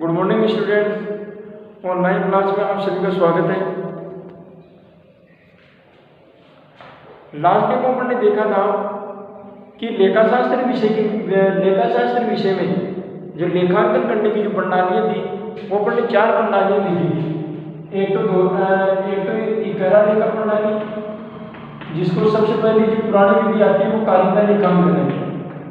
Good morning students. Online class में आप सभी का स्वागत है। लास्ट टाइम अपन ने देखा था कि लेखाशास्त्र विषय में जो लेखांकन करने की जो प्रणालियाँ थी वो अपन ने 4 प्रणालियाँ दी थी। एक तो इकरा लेखा प्रणाली, जिसको सबसे पहले जो पुरानी विधि आती है वो कारिंदा लेखांकन है,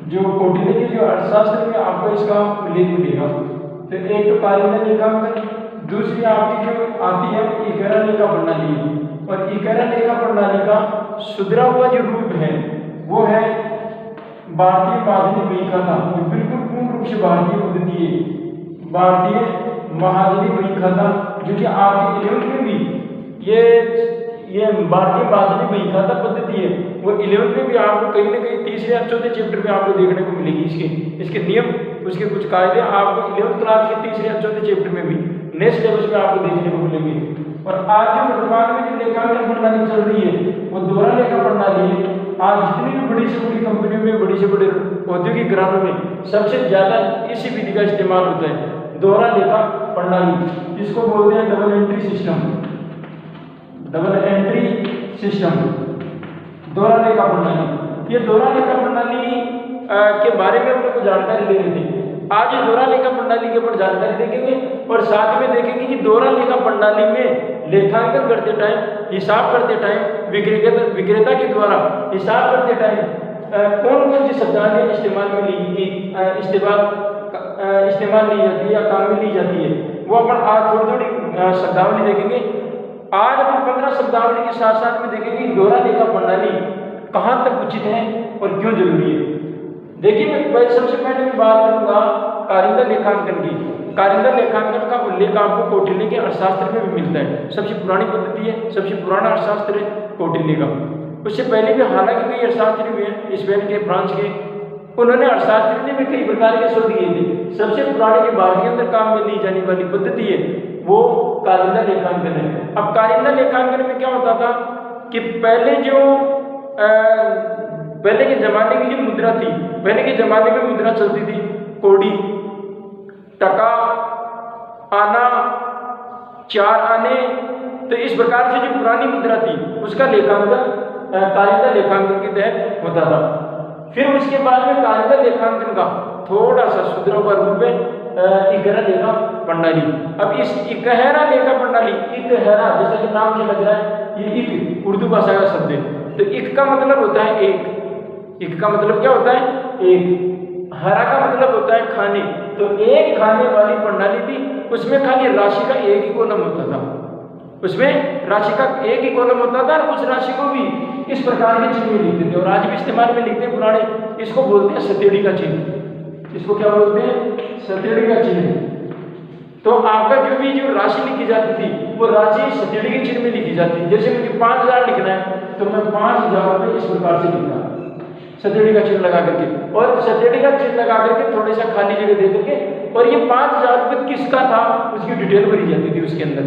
जो कौटिल्य के जो अर्थशास्त्र में आपको इसका उल्लेख मिलेगा। तो एक तो कारिंदा लेखांकन, दूसरी आपकी जो आती है इकरा लेखा प्रणाली, और इकरा लेखा प्रणाली का सुधरा हुआ जो रूप है वो है भारतीय महाजनी बही खाता, जो बिल्कुल पूर्ण रूप से भारतीय पद्धति है, भारतीय महाजनी बही खाता, जो कि आपके 11th में भी ये भारतीय महाजनी बही खाता पद्धति है। वो 11th में भी आपको कहीं ना कहीं तीसरे या चौथे चैप्टर में आपको देखने को मिलेगी। इसके नियम, उसके कुछ कायदे आपको 11th क्लास के तीसरे या चौथे चैप्टर में भी नेक्स्ट सिलेबस में आपको देखने को मिलेंगे। और आज जो वर्तमान में जो लेखांकन प्रणाली चल रही है वो दोहरा लेखा प्रणाली है। आज जितनी भी बड़ी से बड़ी कंपनियों में, बड़ी से बड़े औद्योगिक घरानों में सबसे ज्यादा इसी विधि का इस्तेमाल होता है, दोहरा लेखा प्रणाली, जिसको बोलते हैं डबल एंट्री सिस्टम। दोहरा लेखा प्रणाली, ये दोहरा लेखा प्रणाली के बारे में हम लोग को जानकारी ले रहे थे। आज ये दोहरा लेखा प्रणाली के ऊपर जानकारी देखेंगे और साथ में देखेंगे कि दोहरा लेखा प्रणाली में लेखांकन करते टाइम, हिसाब करते टाइम, विक्रेता के द्वारा हिसाब करते टाइम कौन कौन सी शब्दावली इस्तेमाल ली जाती है या काम में ली जाती है, वो अपन आज थोड़ी शब्दावली देखेंगे। आज अपन 15 शब्दावली के साथ साथ में देखेंगे दोहरा लेखा प्रणाली कहाँ तक उचित है और क्यों जरूरी है। देखिए, मैं सबसे पहले मैं बात करूंगा कारिंदा लेखांकन की। कारिंदा लेखांकन का उल्लेख आपको कौटिल्य के अर्थशास्त्र में भी मिलता है। सबसे पुरानी पद्धति है, सबसे पुराना अर्थशास्त्र है कौटिल्य का। उससे पहले भी हालांकि कई अर्थशास्त्री हुए हैं, स्पेन के, फ्रांस के, उन्होंने अर्थशास्त्री ने भी कई प्रकार के शोध किए थे। सबसे पुरानी जो भारत के अंदर काम में ली जाने वाली पद्धति है वो कारिंदा लेखांकन है। अब कारिंदा लेखांकन में क्या होता था कि पहले के जमाने की जो मुद्रा थी, पहले के जमाने में मुद्रा चलती थी कौड़ी, टका, आना, 4 आने। तो इस प्रकार से जो पुरानी मुद्रा थी उसका लेखांकन कारिंदा लेखांकन के तहत होता था। फिर उसके बाद में कारिंदा लेखांकन का थोड़ा सा सुधरा हुआ रूप है इकरा लेखा प्रणाली। अब इस इकहरा लेखा प्रणाली, इकहरा जैसा कि नाम से लग रहा है, ये इक उर्दू भाषा का शब्द है। तो इक का मतलब होता है एक, इक का मतलब क्या होता है एक, हरा का मतलब होता है खाने। तो एक खाने वाली प्रणाली थी, उसमें खाली राशि का एक ही कॉलम होता था, उसमें राशि का एक ही कॉलम होता था और उस राशि को भी इस प्रकार के चिन्ह में लिखते थे और आज भी इस्तेमाल में लिखते हैं पुराने। इसको बोलते हैं सतेड़ी का चिन्ह। इसको क्या बोलते हैं? सतेड़ी का चिन्ह। तो आपका जो राशि लिखी जाती थी वो राशि सतेड़ी के चिन्ह में लिखी जाती है। जैसे मुझे 5000 लिखना है तो मैं 5000 रुपये इस प्रकार से लिखना सतेड़ी का चिन्ह लगा करके, और सतेड़ी का चिन्ह लगा करके थोड़ी सा खाली जगह दे करके, और ये 5000 रुपये किसका था उसकी डिटेल भरी जाती थी उसके अंदर।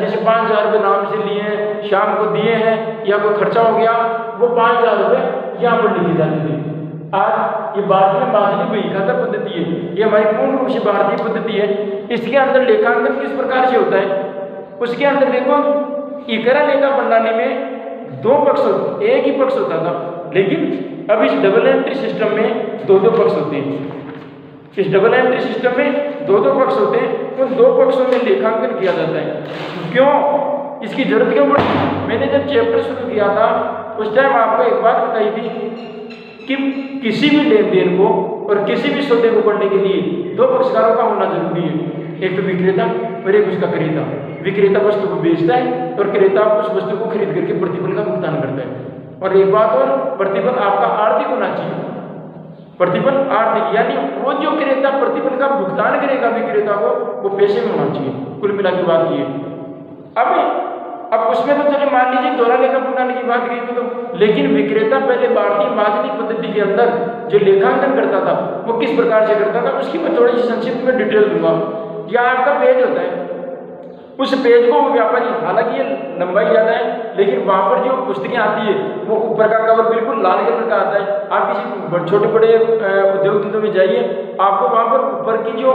जैसे 5000 रुपये नाम से लिए हैं, शाम को दिए हैं या कोई खर्चा हो गया, वो 5000 रुपये यहाँ पर लिखे जाते थे। आज ये भारतीय महाजनी बही खाता पद्धति है, ये हमारी पूर्ण रूप से भारतीय पद्धति है। इसके अंदर लेखांकन किस प्रकार से होता है, उसके अंदर देखो, इकरा लेखा प्रणाली में 2 पक्ष होते, एक ही पक्ष होता था, लेकिन अब इस डबल एंट्री सिस्टम में 2 पक्ष होते हैं। इस डबल एंट्री सिस्टम में 2 पक्ष होते हैं, उन 2 पक्षों में लेखांकन किया जाता है। क्यों इसकी जरूरत क्यों पड़ी? मैंने जब चैप्टर शुरू किया था उस टाइम आपको एक बात बताई थी कि किसी भी लेन देन को और किसी भी सौदे को करने के लिए 2 पक्षकारों का होना जरूरी है। एक तो विक्रेता और एक उसका क्रेता। विक्रेता वस्तु को बेचता है और क्रेता उस वस्तु को खरीद करके प्रतिफल का भुगतान करता है। और एक बात और, प्रतिफल आपका आर्थिक होना चाहिए। प्रतिफल आर्थिक, यानी वो जो क्रेता प्रतिफल का भुगतान करेगा विक्रेता को, वो पैसे में होना चाहिए। कुल मिला के बात ये। अब उसमें तो चलिए मान लीजिए दोहरा लेखा प्रणाली की बात की तो, लेकिन विक्रेता पहले भारतीय महाजनी पद्धति के अंदर जो लेखांकन करता था वो किस प्रकार से करता था, उसकी मैं थोड़ी सी संक्षिप्त में डिटेल दूंगा। यह आपका पेज होता है, उस पेज को वो व्यापारी, हालांकि ये लंबाई ज़्यादा है, लेकिन वहाँ पर जो पुस्तकें आती है वो ऊपर का कवर बिल्कुल लाल कलर का आता है। आप किसी छोटे बड़े उद्योग धंधों में जाइए, आपको वहाँ पर ऊपर की जो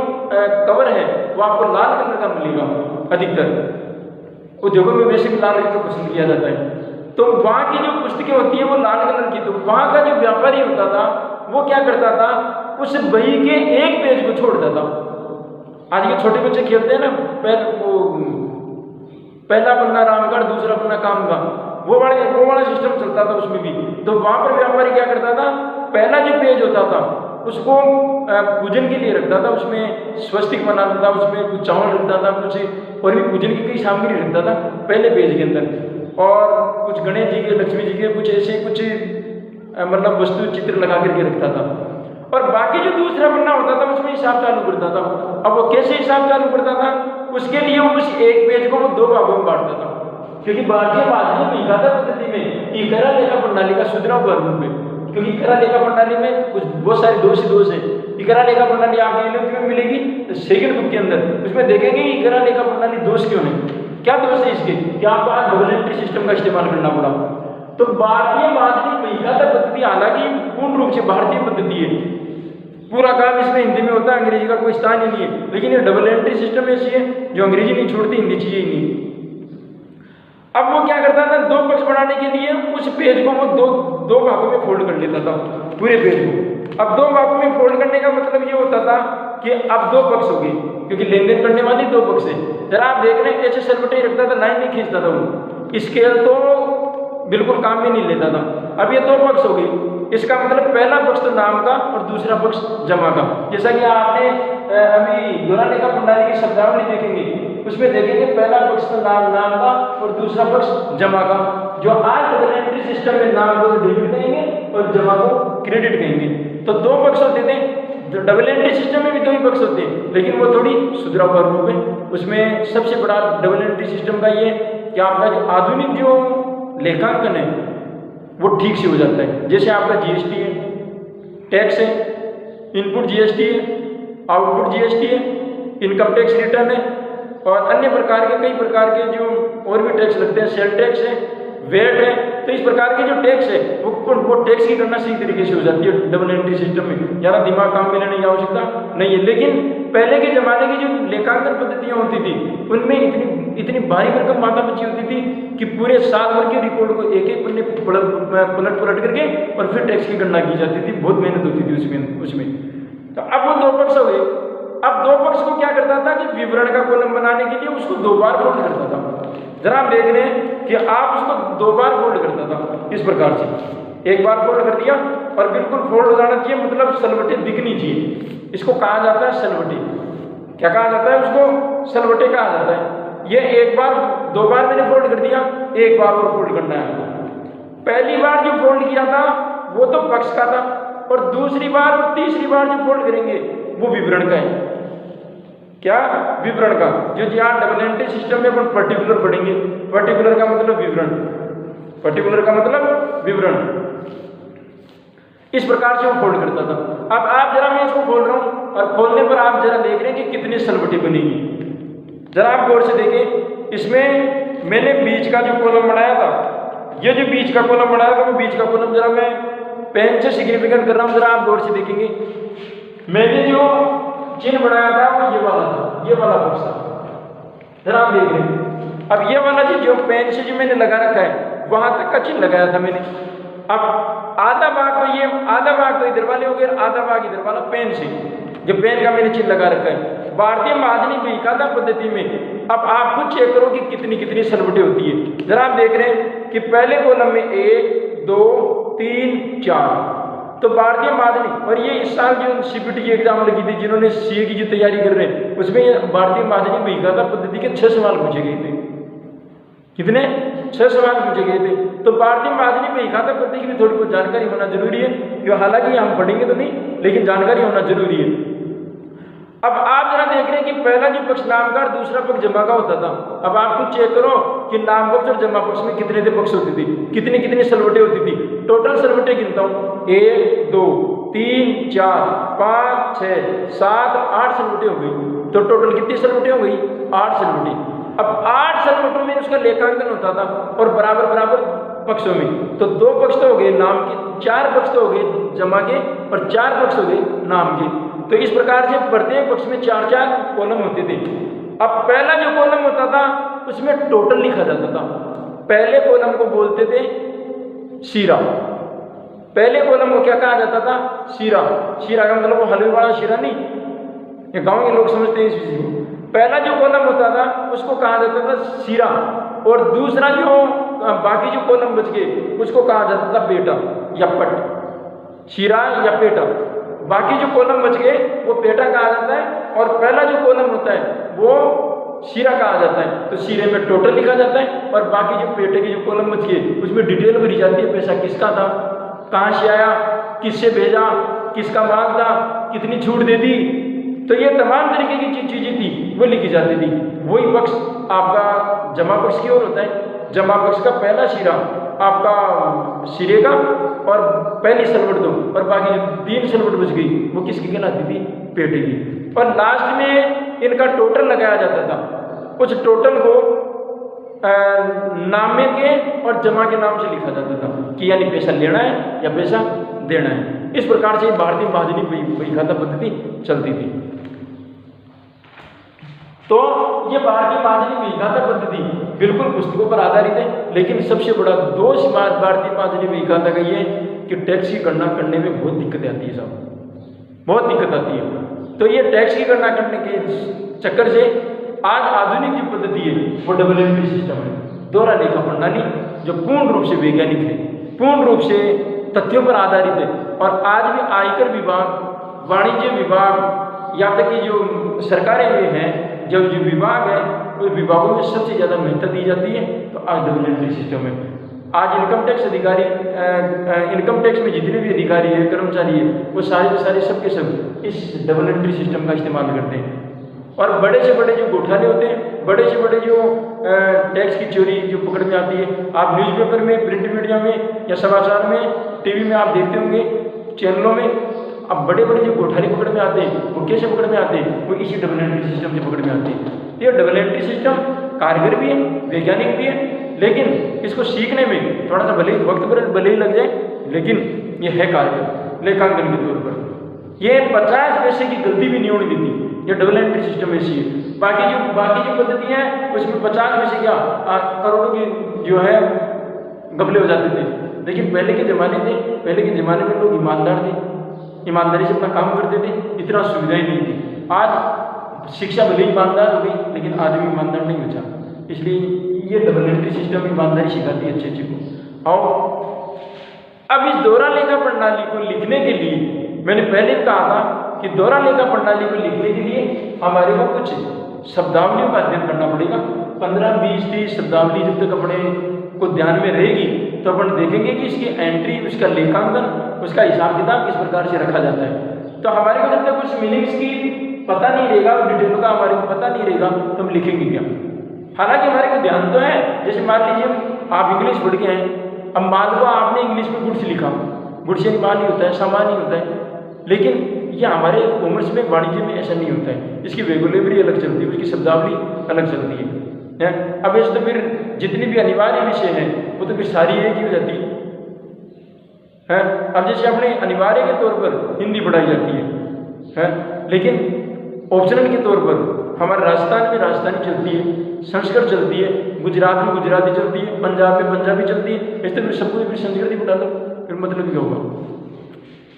कवर है वो आपको लाल कलर का मिलेगा। अधिकतर उद्योगों में वैसे भी लाल कलर पसंद किया जाता है। तो वहाँ की जो पुस्तकें होती है वो लाल कलर की, तो वहाँ का जो व्यापारी होता था वो क्या करता था, उस बही के एक पेज को छोड़ता था। आज के छोटे बच्चे खेलते हैं ना, पहला पन्ना राम का, दूसरा पन्ना काम का, वो वाला सिस्टम चलता था उसमें भी। तो वहाँ पर व्यापारी क्या करता था, पहला जो पेज होता था उसको पूजन के लिए रखता था, उसमें स्वस्तिक बनाता था, उसमें कुछ चावल रखता था, कुछ और भी पूजन की कई सामग्री रखता था पहले पेज के अंदर, और कुछ गणेश जी के, लक्ष्मी जी के कुछ ऐसे कुछ मतलब वस्तु चित्र लगा करके रखता था। और बाकी जो दूसरा पन्ना होता था उसमें हिसाब चालू करता था। अब वो कैसे हिसाब चालू करता था, उसके लिए उस एक पेज को वो 2 भागों में बांटता था, क्योंकि भारतीय माध्यमिक लिखाता पद्धति में इकरा लेखा प्रणाली का सुधराव रूप में, क्योंकि इकरा लेखा प्रणाली में कुछ बहुत सारे दोष है। इकरा लेखा प्रणाली आपको यूनिट में मिलेगी सेकंड बुक के अंदर, उसमें देखेंगे इकरा लेखा प्रणाली दोष क्यों है, क्या दोष है इसके, क्या आपको आज डबल एंट्री सिस्टम का इस्तेमाल करना पड़ा। तो भारतीय माध्यमिक लिखाता पद्धति हालांकि पूर्ण रूप से भारतीय पद्धति है, पूरा काम इसमें हिंदी में होता है, अंग्रेजी का कोई स्थान ही नहीं है, लेकिन ये डबल एंट्री सिस्टम ऐसी है जो अंग्रेजी नहीं छोड़ती, हिंदी चाहिए ही नहीं। अब वो क्या करता था, 2 पक्ष बनाने के लिए उस पेज को वो दो भागों में फोल्ड कर लेता था पूरे पेज को। अब 2 भागों में फोल्ड करने का मतलब ये होता था कि अब 2 पक्ष हो गए, क्योंकि लेन देन करने वाली 2 पक्ष है। जरा आप देख रहे हैं ऐसे सलवटे रखता था, लाइन नहीं खींचता था वो, स्केल तो बिल्कुल काम में नहीं लेता था। अब ये 2 पक्ष हो गए, इसका मतलब पहला पक्ष तो नाम का और दूसरा पक्ष जमा का। जैसा कि आपने अभी दोहरा लेखा प्रणाली की शब्दावली देखेंगे, उसमें देखेंगे पहला पक्ष तो नाम का और दूसरा पक्ष जमा का। जो आज डबल एंट्री सिस्टम में नाम को डेबिट कहेंगे और जमा को क्रेडिट कहेंगे। तो 2 पक्ष होते थे, डबल एंट्री सिस्टम में भी 2 ही पक्ष होते हैं, लेकिन वो थोड़ी सुधरा हुआ रूप है। उसमें सबसे बड़ा डबल एंट्री सिस्टम का ये कि आपका जो आधुनिक जो लेखांकन है वो ठीक से हो जाता है। जैसे आपका जीएसटी है, टैक्स है, इनपुट जीएसटी है, आउटपुट जीएसटी है, इनकम टैक्स रिटर्न है, और अन्य प्रकार के कई प्रकार के जो और भी टैक्स लगते हैं, सेल टैक्स है, वेट है। तो इस प्रकार के जो टैक्स है वो टैक्स की गणना सही तरीके से हो जाती है डबल एंट्री सिस्टम में, ज़्यादा दिमाग काम में लेने की आवश्यकता नहीं है। लेकिन पहले के ज़माने की जो लेखांकन पद्धतियाँ होती थी उनमें इतनी भारी भरकम मात्रा बची होती थी कि पूरे साल भर के रिकॉर्ड को एक पन्ने पलट करके और फिर टैक्स की गणना की जाती थी, बहुत मेहनत होती थी उसमें। तो अब वो 2 पक्ष हो गए। अब 2 पक्ष को क्या करता था कि विवरण का कॉलम बनाने के लिए उसको 2 बार फोल्ड करता था। जरा आप देख रहे हैं कि आप उसको 2 बार फोल्ड करता था इस प्रकार से, एक बार फोल्ड कर दिया और बिल्कुल फोल्ड हो जाना चाहिए, मतलब सलवटे दिखनी चाहिए। इसको कहा जाता है सलवटे। क्या कहा जाता है उसको? सलवटे कहा जाता है। ये 2 बार मैंने फोल्ड कर दिया, 1 बार और फोल्ड करना है आपको। पहली बार जो फोल्ड किया था वो तो पक्ष का था, और दूसरी बार और तीसरी बार जो फोल्ड करेंगे वो विवरण का है। क्या? विवरण का। जो यहाँ डबल एंट्री सिस्टम में अपन पर्टिकुलर पढ़ेंगे, पर्टिकुलर का मतलब विवरण, पर्टिकुलर का मतलब विवरण। इस प्रकार से वो फोल्ड करता था। अब आप जरा, मैं इसको खोल रहा हूँ और खोलने पर आप जरा देख रहे हैं कि कितनी सलवटें बनेगी। जरा आप गौर से देखें, इसमें मैंने बीच का जो कॉलम बनाया था, ये जो बीच का कॉलम बनाया था वो बीच का कॉलम जरा मैं पेन से सिग्निफिकेंट कर रहा हूँ, जरा आप गौर से देखेंगे। मैंने जो चिन्ह बनाया था वो ये वाला था, ये वाला पक्ष था। जरा आप देख रहे हैं। अब ये वाला जो पेन से जो मैंने लगा रखा है वहां तक का चिन्ह लगाया था मैंने। अब आधा भाग तो ये, आधा भाग तो इधर वाले हो गए, आधा भाग इधर वाला पेन से, जो पेन का मैंने चिन्ह लगा रखा है। भारतीय माध्यमिक लिखाता पद्धति में अब आप खुद चेक करो कि कितनी कितनी सलवटें होती है। जरा आप देख रहे हैं कि पहले कॉलम में 1 2 3 4, तो भारतीय माध्यमिक, और ये इस साल जो सीपीटी की एग्जाम लगी थी, जिन्होंने सीए की जो तैयारी कर रहे हैं उसमें भारतीय माध्यमिक लिखाता पद्धति के 6 सवाल पूछे गए थे। कितने? 6 सवाल पूछे गए थे। तो भारतीय माध्यमिक लिखाता पद्धति की भी थोड़ी बहुत जानकारी होना जरूरी है, जो हालांकि हम पढ़ेंगे तो नहीं, लेकिन जानकारी होना जरूरी है। अब आप जरा देख रहे हैं कि पहला जो पक्ष नाम का और दूसरा पक्ष जमा का होता था। अब आप कुछ चेक करो कि नाम पक्ष और जमा पक्ष में कितने पक्ष होती थी, कितनी कितनी सलवटें होती थी। टोटल सलवटें गिनता हूँ, 1 2 3 4 5 6 7 8 सलवटें हो गई। तो टोटल कितनी सलवटें हो गई? 8 सलवटें। अब 8 सलवटों में उसका लेखांकन होता था और बराबर बराबर पक्षों में। तो 2 पक्ष तो हो गए नाम के, 4 पक्ष तो हो गए जमा के और 4 पक्ष हो गए नाम के। तो इस प्रकार से प्रत्येक पक्ष में 4-4 कॉलम होते थे। अब पहला जो कॉलम होता था उसमें टोटल लिखा जाता था। पहले कॉलम को बोलते थे शीरा। पहले कॉलम को क्या कहा जाता था? शीरा। शीरा का मतलब वो हलवे वाला शीरा नहीं, ये गांव के लोग समझते हैं इस चीज को। पहला जो कॉलम होता था उसको कहा जाता था शीरा, और दूसरा जो बाकी जो कॉलम बच गए उसको कहा जाता था पेटा या पट। शीरा या पेटा, बाकी जो कॉलम बच गए वो पेटा कहा जाता है, और पहला जो कॉलम होता है वो शीरा कहा जाता है। तो शीरे में टोटल लिखा जाता है और बाकी जो पेटे के जो कॉलम बच गए उसमें डिटेल भरी जाती है, पैसा किसका था, कहाँ से आया, किससे भेजा, किसका माल था, कितनी छूट दे दी। तो ये तमाम तरीके की चीजें थी वो लिखी जाती थी। वही पक्ष आपका जमा पक्ष की ओर होता है। जमा पक्ष का पहला शीरा आपका शीरे का और पहली सलवट दो, और बाकी जो 3 सलवट बच गई वो किसकी कहलाती थी? पेटे की। और लास्ट में इनका टोटल लगाया जाता था। उस टोटल को नामे के और जमा के नाम से लिखा जाता था कि यानी पैसा लेना है या पैसा देना है। इस प्रकार से भारतीय महाजनी बही खाता पद्धति चलती थी। तो ये भारतीय महाजनी बही खाता पद्धति बिल्कुल पुस्तकों पर आधारित है, लेकिन सबसे बड़ा दोष भारतीय महाजनी बही खाता का ये कि टैक्स की गणना करने में बहुत दिक्कत आती है साहब, बहुत दिक्कत आती है। तो ये टैक्स की गणना करने के चक्कर से आज आधुनिक जो पद्धति है वो डबल एंट्री सिस्टम है, दोहरा लेखा प्रणाली, जो पूर्ण रूप से वैज्ञानिक है, पूर्ण रूप से तथ्यों पर आधारित है। और आज भी आयकर विभाग, वाणिज्य विभाग, यहाँ तक कि जो सरकारें ये हैं, जब जो विभाग है उस विभागों में सबसे ज़्यादा महत्व दी जाती है। तो आज डबल एंट्री सिस्टम है। आज इनकम टैक्स अधिकारी, इनकम टैक्स में जितने भी अधिकारी हैं, कर्मचारी हैं, वो सारे के सारे सब के सब इस डबल एंट्री सिस्टम का इस्तेमाल करते हैं। और बड़े से बड़े जो घोटाले होते हैं, बड़े से बड़े जो टैक्स की चोरी जो पकड़ में आती है, आप न्यूज़पेपर में, प्रिंट मीडिया में या समाचार में, टीवी में आप देखते होंगे, चैनलों में, अब बड़े बड़े जो घोटाले पकड़ में आते हैं वो कैसे पकड़ में आते हैं? वो इसी डबल एंट्री सिस्टम से पकड़ में आते हैं। ये डबल एंट्री सिस्टम कारगर भी है, वैज्ञानिक भी है, लेकिन इसको सीखने में थोड़ा सा भले ही लग जाए, लेकिन ये है कारगर लेखांकन के तौर पर। ये 50 पैसे की गलती भी नहीं होने देती। ये डबल एंट्री सिस्टम ऐसी है। बाकी जो पद्धतियाँ हैं उसमें 50 पैसे क्या करोड़ों की जो है घपले हो जाते थे। लेकिन पहले के ज़माने में लोग ईमानदार थे, ईमानदारी से अपना काम करते थे, इतना सुविधाएं नहीं थी। आज शिक्षा भले ईमानदार हो गई, लेकिन आदमी ईमानदार नहीं बचा। इसलिए ये डबल एंट्री सिस्टम ईमानदारी सिखाती है अच्छे को। और अब इस दोहरा लेखा प्रणाली को लिखने के लिए, मैंने पहले भी कहा था कि दोहरा लेखा प्रणाली को लिखने के लिए हमारे को कुछ शब्दावलियों का अध्ययन करना पड़ेगा। 15, 20, 30 शब्दावली जब तक अपने को ध्यान में रहेगी तो अपन देखेंगे कि इसकी एंट्री, उसका लेखांकन, उसका हिसाब किताब किस प्रकार से रखा जाता है। तो हमारे को जब तक कुछ मीनिंग्स की पता नहीं रहेगा, डिटेल का हमारे को पता नहीं रहेगा, तो हम लिखेंगे क्या? हालांकि हमारे को ध्यान तो है। जैसे मान लीजिए आप इंग्लिश पढ़ के हैं, अब मान लो आपने इंग्लिश में गुड्स लिखा, गुड्स यानी माल ही होता है, सामान ही होता है, लेकिन ये हमारे कॉमर्स में, वाणिज्य में ऐसा नहीं होता है। इसकी वोकैबुलरी अलग चलती है, उसकी शब्दावली अलग चलती है। अब ऐसे तो फिर जितनी भी अनिवार्य विषय हैं वो तो फिर सारी एक ही हो जाती है। अब जैसे अपने अनिवार्य के तौर पर हिंदी पढ़ाई जाती है, लेकिन ऑप्शनल के तौर पर हमारे राजस्थान में राजस्थानी चलती है, संस्कृत चलती है, गुजरात में गुजराती चलती है, पंजाब में पंजाबी चलती है। ऐसे तो फिर सबको फिर संस्कृत ही पढ़ा लो, फिर मतलब क्या होगा?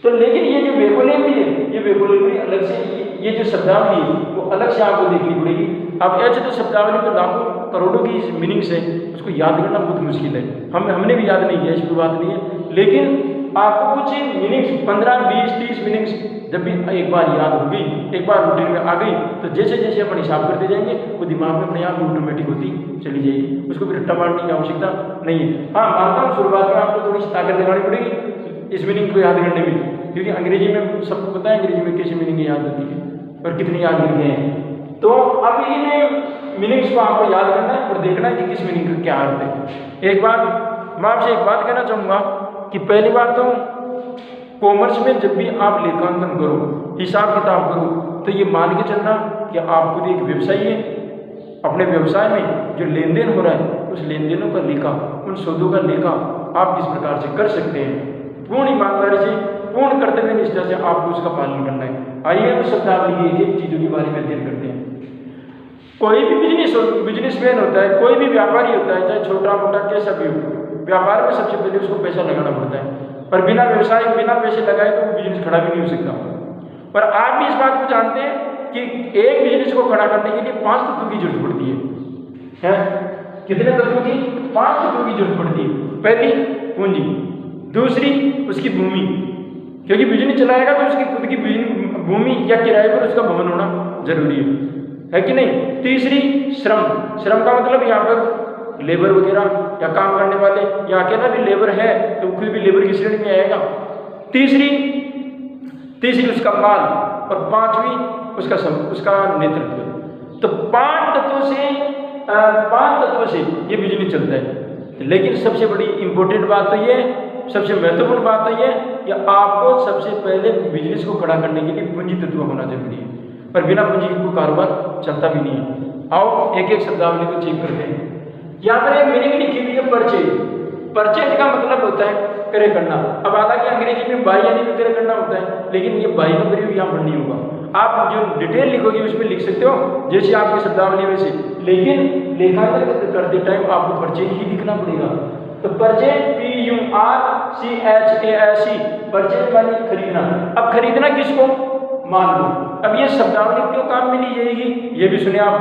तो लेकिन ये जो वोकैबुलरी है, ये वोकैबुलरी अलग से, ये जो शब्दावली है वो अलग से आपको देखनी पड़ेगी। अब ऐसे तो शब्दावली में लाखों करोड़ों की मीनिंग्स है, उसको याद करना बहुत मुश्किल है। हमने भी याद नहीं किया, ऐसी कोई बात नहीं है, लेकिन आपको कुछ मीनिंग्स 15, 20, 30 मीनिंग्स जब भी एक बार याद हो गई, एक बार रूटीन में आ गई, तो जैसे जैसे अपन हिसाब करते जाएंगे वो दिमाग में अपने आप ऑटोमेटिक होती चली जाएगी। उसको भी रट्टा मारने की आवश्यकता नहीं है। हाँ, मानता हूँ शुरुआत में आपको थोड़ी सी ताकत दिखानी पड़ेगी इस मीनिंग को याद करने में, क्योंकि अंग्रेजी में सबको पता है अंग्रेजी में कैसी मीनिंग याद होती है और कितनी याद करते हैं। तो अब इन मीनिंग्स को आपको याद करना है और देखना है कि किस मीनिंग का क्या अर्थ है। एक बात मैं आपसे एक बात कहना चाहूँगा कि पहली बात तो कॉमर्स में जब भी आप लेखांकन करो, हिसाब किताब करो, तो ये मान के चलना कि आप खुद एक व्यवसायी है, अपने व्यवसाय में जो लेन देन हो रहा है उस लेन देनों का लेखा, उन सौदों का लेखा आप किस प्रकार से कर सकते हैं। पूर्ण ईमानदारी से, पूर्ण कर्तव्य निष्ठा से आपको उसका पालन करना है। आइए उस शब्दावली की एक चीज़ों के बारे में अध्ययन करते हैं। कोई भी बिजनेसमैन होता है, कोई भी व्यापारी होता है, चाहे छोटा मोटा कैसा भी हो, व्यापार में सबसे पहले उसको पैसा लगाना पड़ता है। पर बिना व्यवसाय, बिना पैसे लगाए तो वो बिजनेस खड़ा भी नहीं हो सकता। पर आप भी इस बात को जानते हैं कि एक बिजनेस को खड़ा करने के लिए 5 तत्वों की जरूरत पड़ती है। कितने तत्वों की? 5 तत्वों की जरूरत पड़ती है। पहली पूंजी, दूसरी उसकी भूमि, क्योंकि बिजनेस चलाएगा तो उसकी खुद की भूमि या किराए पर उसका भवन होना जरूरी है कि नहीं। तीसरी श्रम, श्रम का मतलब यहाँ पर लेबर वगैरह या काम करने वाले, या अकेला भी लेबर है तो खुद भी लेबर की श्रेणी में आएगा। तीसरी उसका माल, और 5वीं उसका नेतृत्व। तो 5 तत्वों से ये बिजनेस चलता है। लेकिन सबसे बड़ी इंपॉर्टेंट बात तो ये, सबसे महत्वपूर्ण बात तो ये कि आपको सबसे पहले बिजनेस को खड़ा करने के लिए पूंजी तत्व होना जरूरी है। पर बिना पूंजी को कारोबार चलता भी नहीं है। आओ एक एक शब्दावली को चेक करते हैं। यहाँ पर एक मीनिंग लिखी हुई है परचेज। परचेज का मतलब होता है क्रय करना। अब हालांकि अंग्रेजी में बाई यानी क्रय करना होता है, लेकिन ये बाई का प्रयोग यहाँ पर नहीं होगा। आप जो डिटेल लिखोगे उसमें लिख सकते हो जैसे आपकी शब्दावली में से, लेकिन लेखांकन करते टाइम आपको परचेज ही लिखना पड़ेगा। तो परचेज PURCHASE, परचेज माने खरीदना। अब खरीदना किसको? माल को। अब ये शब्दावली क्यों काम में ली जाएगी ये भी सुने आप।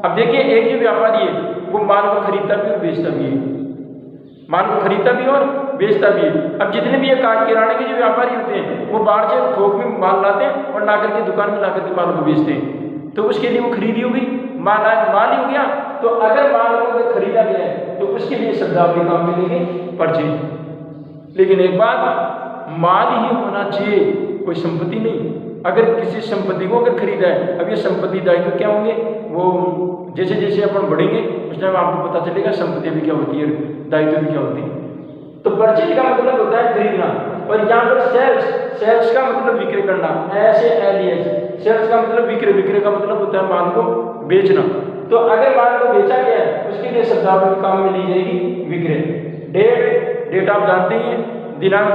अब देखिए, एक जो व्यापारी है वो माल को खरीदता भी और बेचता भी है, माल को खरीदता भी और बेचता भी है। अब जितने भी ये किराने के जो व्यापारी होते हैं वो बाहर से थोक में माल लाते हैं और ला करके दुकान में ला करके माल को बेचते हैं। तो उसके लिए वो खरीदी होगी, माल ही हो गया। तो अगर माल को खरीदा गया है तो उसके लिए शब्दावली काम में लेंगे परचेज। लेकिन एक बात, माल ही होना चाहिए, कोई संपत्ति नहीं। अगर किसी संपत्ति को अगर खरीदा है, अब ये संपत्ति दायित्व क्या होंगे, वो जैसे जैसे अपन बढ़ेंगे उस टाइम आपको पता चलेगा संपत्ति भी क्या होती है, दायित्व भी क्या होती है। तो परचेज का मतलब होता है खरीदना। और यहाँ पर सेल्स का मतलब विक्रय करना, SALES। सेल्स का मतलब विक्रय का मतलब होता है माल को बेचना। तो अगर माल को बेचा गया है उसके लिए शब्दावली काम में ली जाएगी विक्रय। डेट आप जानते हैं, दिनांक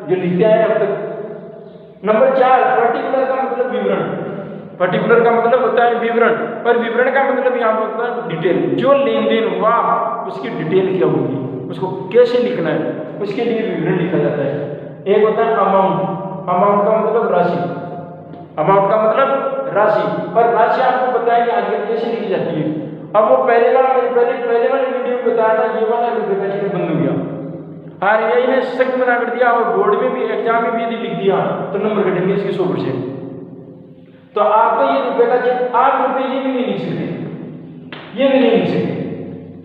जो लिखते हैं अब तक। नंबर 4, पर्टिकुलर का मतलब विवरण। पर्टिकुलर का मतलब होता है विवरण, पर विवरण का मतलब यहाँ पर होता है डिटेल। जो लेन देन हुआ उसकी डिटेल क्या होगी, उसको कैसे लिखना है, उसके लिए विवरण लिखा जाता है। एक होता है अमाउंट। अमाउंट का मतलब राशि। अमाउंट का मतलब राशि, पर राशि आपको पता है कि आजकल कैसे लिखी जाती है। अब वो पहले वाले वीडियो में बताया था, ये वाला रुपये का चिन्ह बंद हो गया। RBI ने सख्त मना कर दिया, और बोर्ड में भी, एग्जाम में भी यदि लिख दिया तो नंबर घटेंगे इसके 100%। तो आपको ये रुपये का चिन्ह, आप रुपये ये भी नहीं लिख सकते, ये भी नहीं लिख सकते,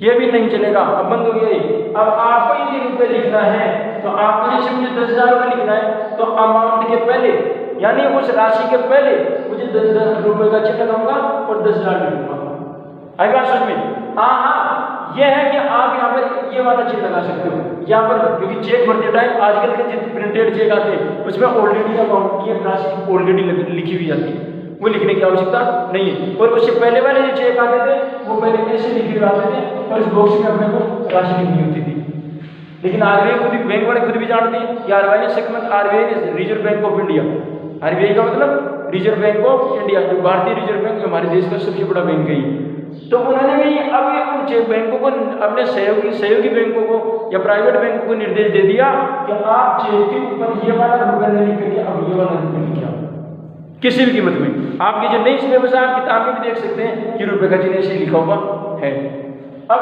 ये भी नहीं चलेगा, अब बंद हो गया। अब आपको यदि रुपये लिखना है तो आपको जैसे मुझे 10,000 रुपये लिखना है तो अमाउंट के पहले यानी उस राशि के पहले मुझे 10 रुपये का चिन्ह लगाऊंगा और 10,000 लिखूंगा। आई बात समझ में? हाँ, यह है कि आप यहाँ पर ये वाला चिन्ह लगा सकते हो यहाँ पर, क्योंकि चेक भरते टाइम आजकल के जितने प्रिंटेड चेक आते हैं उसमें ऑलरेडी अमाउंट की राशि ऑलरेडी लिखी हुई जाती है, वो लिखने की आवश्यकता नहीं है। और उससे पहले वाले जो चेक आते थे वो पहले ऐसे लिखे हुए आते थे और इस बॉक्स में अपने को राशि लिखनी होती थी। लेकिन RBI खुद, बैंक वाले खुद भी जानते हैं कि RBI ने RBI ने reserve bank of India, RBI का मतलब रिजर्व बैंक ऑफ इंडिया, जो भारतीय रिजर्व बैंक हमारे देश का सबसे बड़ा बैंक है। तो उन्होंने भी अब उन बैंकों को, अपने सहयोगी बैंकों को या प्राइवेट बैंकों को निर्देश दे दिया कि आप चेक के ऊपर ये वाला रुपये नहीं लिख करके अब ये वाला रुपये लिखिए किसी भी कीमत में। आपकी जो नई सिलेबस है आप किताब में भी देख सकते हैं कि रुपये का चिन्ह ऐसे लिखा हुआ है। अब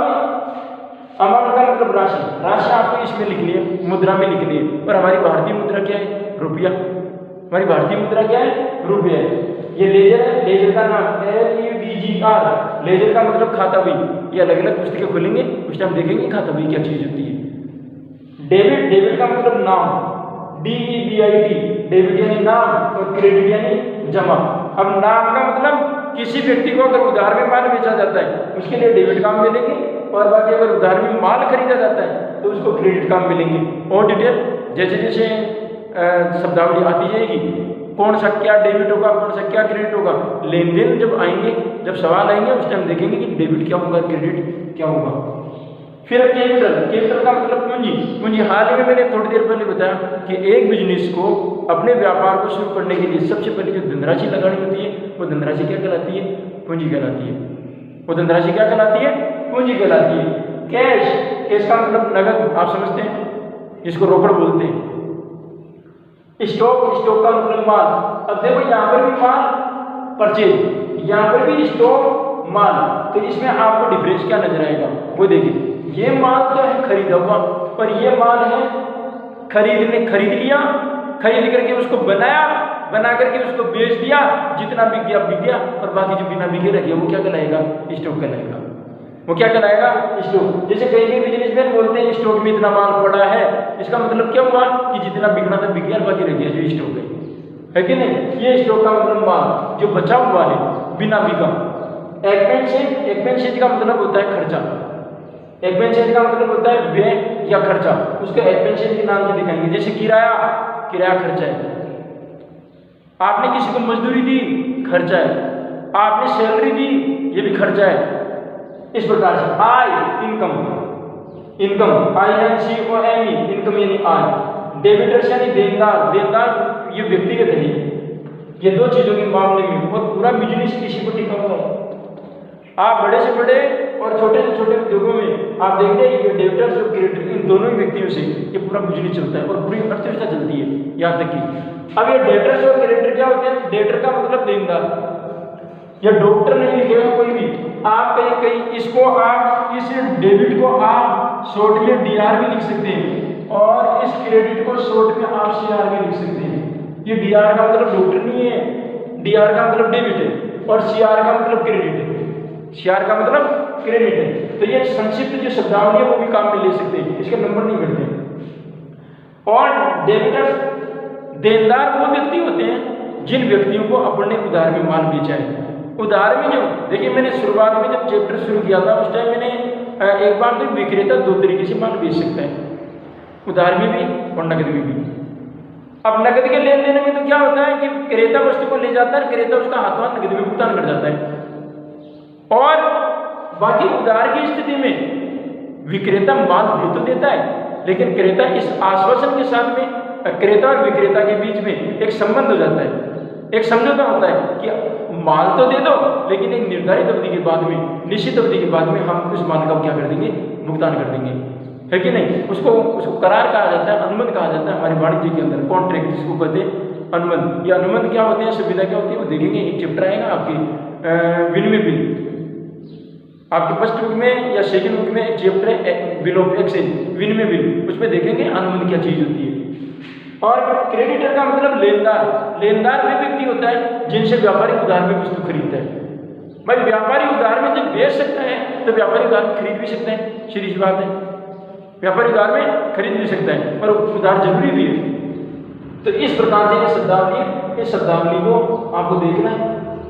अमाउंट का मतलब राशि, राशि आपको इसमें लिखनी है, मुद्रा में लिखनी है। और हमारी भारतीय मुद्रा क्या है? रुपया। हमारी भारतीय मुद्रा क्या है? रुपया है। ये लेजर है, लेजर का नाम LEVGR, लेजर का मतलब खाता बही। ये अलग अलग पुस्तकें खोलेंगे उस टाइम देखेंगे खाता बही क्या चीज होती है। डेबिट, डेबिट का मतलब नाम, DEBIT, डेबिट यानी नाम और क्रेडिट यानी जमा। अब नाम का मतलब किसी व्यक्ति को अगर उधार में माल बेचा जाता है उसके लिए डेबिट काम मिलेंगे, और बाकी अगर उधार में माल खरीदा जाता है तो उसको क्रेडिट काम मिलेंगे। और डिटेल जैसे जैसे शब्दावली आती जाएगी कौन सा क्या डेबिट होगा, कौन सा क्या क्रेडिट होगा। लेन देन जब आएंगे, जब सवाल आएंगे उस टाइम देखेंगे कि डेबिट क्या होगा, क्रेडिट क्या होगा। फिर कैपिटल, कैपिटल का मतलब पूंजी। पूंजी हाल ही में मैंने थोड़ी देर पहले बताया कि एक बिजनेस को अपने व्यापार को शुरू करने के लिए सबसे पहले जो धनराशि लगानी होती है वो धनराशि क्या कहलाती है, पूंजी कहलाती है। वो धनराशि क्या कहलाती है, पूंजी कहलाती है। कैश, कैश का मतलब नगद, आप समझते हैं, जिसको रोकड़ बोलते हैं। स्टॉक, स्टॉक का मतलब माल। अब देखो यहाँ पर भी माल परचेज, यहाँ पर भी स्टॉक माल, तो इसमें आपको डिफरेंस क्या नजर आएगा वो देखिए। ये माल तो है खरीदा हुआ और ये माल है खरीद लिया, खरीद करके उसको बनाया, बना करके उसको बेच दिया, जितना बिक गया और बाकी जो बिना बिके रह गया वो क्या कहलाएगा, स्टॉक कहलाएगा। वो क्या कहलाएगा, स्टॉक। जैसे कई बिजनेसमैन बोलते हैं स्टॉक में इतना माल पड़ा है, इसका मतलब क्या हुआ कि जितना बिकना था बिक गया, बाकी रह गया जो स्टॉक है कि नहीं। ये स्टॉक का मतलब माल जो बचा हुआ है बिना बिका। एक्सपेंसेज का मतलब होता है खर्चा। एक्सपेंसेज का मतलब होता है व्यय या खर्चा, उसको एक्सपेंसेज के नाम से दिखाएंगे। जैसे किराया, किराया खर्चा है। आपने किसी को मजदूरी दी, खर्चा है। आपने सैलरी दी, ये भी खर्चा है। इस प्रकार से आय, इनकम, इनकम INCOME, इनकम यानी आय। डेबिटर्स यानी देनदार, देनदार ये व्यक्तिगत है। ये दो चीजों के मामले में और पूरा बिजनेस इसी को टिका हुआ है। आप बड़े से बड़े और छोटे से छोटे उद्योगों में आप देखते हैं कि डेबिटर्स और क्रेडिटर, इन दोनों ही व्यक्तियों से ये पूरा बिजनेस चलता है और पूरी अर्थव्यवस्था चलती है। यहाँ तक कि अब ये डेबिटर्स और क्रेडिटर क्या होते हैं। डेबिटर का मतलब देनदार, या डॉक्टर नहीं लिखेगा कोई भी, आप कहीं इसको आप इस डेबिट को आप शॉर्ट में DR भी लिख सकते हैं और इस क्रेडिट को शॉर्ट में आप CR भी लिख सकते हैं। ये DR का मतलब डॉक्टर नहीं है, DR का मतलब डेबिट है और CR का मतलब क्रेडिट है। CR का मतलब क्रेडिट है। तो ये संक्षिप्त जो शब्दावली है वो भी काम में ले सकते हैं, इसके नंबर नहीं मिलते। और डेबिटर, देनदार वो व्यक्ति होते हैं जिन व्यक्तियों को अपने उधार में माल बेचा है। उधार में जो देखिए, मैंने शुरुआत में जब चैप्टर शुरू किया था उस टाइम मैंने एक बार तो विक्रेता दो तरीके से माल बेच सकता है, उधार में भी और नकद में भी। अब नकद के लेन देन में तो क्या होता है कि क्रेता वस्तु को ले जाता है, क्रेता उसका हाथों हाथ नकद में भुगतान कर जाता है। और बाकी उधार की स्थिति में विक्रेता माल दे तो देता है, लेकिन क्रेता इस आश्वासन के साथ में क्रेता और विक्रेता के बीच में एक संबंध हो जाता है, एक समझौता होता है कि माल तो दे दो, लेकिन एक निर्धारित अवधि के बाद में, निश्चित अवधि के बाद में हम उस माल का क्या कर देंगे, भुगतान कर देंगे, है कि नहीं। उसको करार कहा जाता है, अनुबंध कहा जाता है हमारे वाणिज्य के अंदर, कॉन्ट्रैक्ट जिसको कहते हैं अनुबंध। ये अनुबंध क्या होते हैं, सुविधा क्या होती है, वो देखेंगे। एक चैप्टर आएगा आपकी विनिमय बिल, आपके फर्स्ट बुक में या सेकंड बुक में एक चैप्टर है बिल ऑफ एक्सचेंज, विनिमय बिल, उसमें देखेंगे अनुबंध क्या चीज होती है। और क्रेडिटर का मतलब लेनदार। लेनदार वे व्यक्ति होता है जिनसे व्यापारी उधार में वस्तु खरीदता है। भाई व्यापारी उधार में जब बेच सकता है तो व्यापारी उधार में खरीद भी सकता है, सीधी सी बात है। व्यापारी उधार में खरीद भी सकता है और उधार जरूरी भी है। तो इस प्रकार से ये शब्दावली है, इस शब्दावली को आपको देखना है,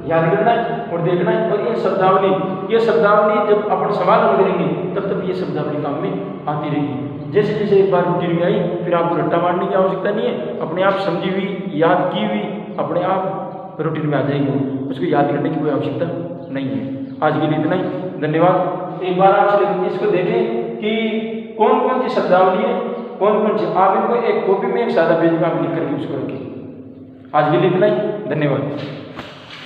याद करना है और देखना है। और ये शब्दावली जब अपन सवाल हल करेंगे तब ये शब्दावली काम में आती रहेगी। जैसे जैसे एक बार रूटीन में आई फिर आपको रट्टा मारने की आवश्यकता नहीं है, अपने आप समझी हुई, याद की हुई अपने आप रूटीन में आ जाएगी, उसको याद करने की कोई आवश्यकता नहीं है। आज के लिए इतना ही, धन्यवाद। एक बार आप इसको देखें कि कौन कौन सी शब्दावली है, कौन कौन सी, आप इनको एक कॉपी में एक सादा पेज में आप लिख करके उसको रखें। आज के लिए इतना ही, धन्यवाद।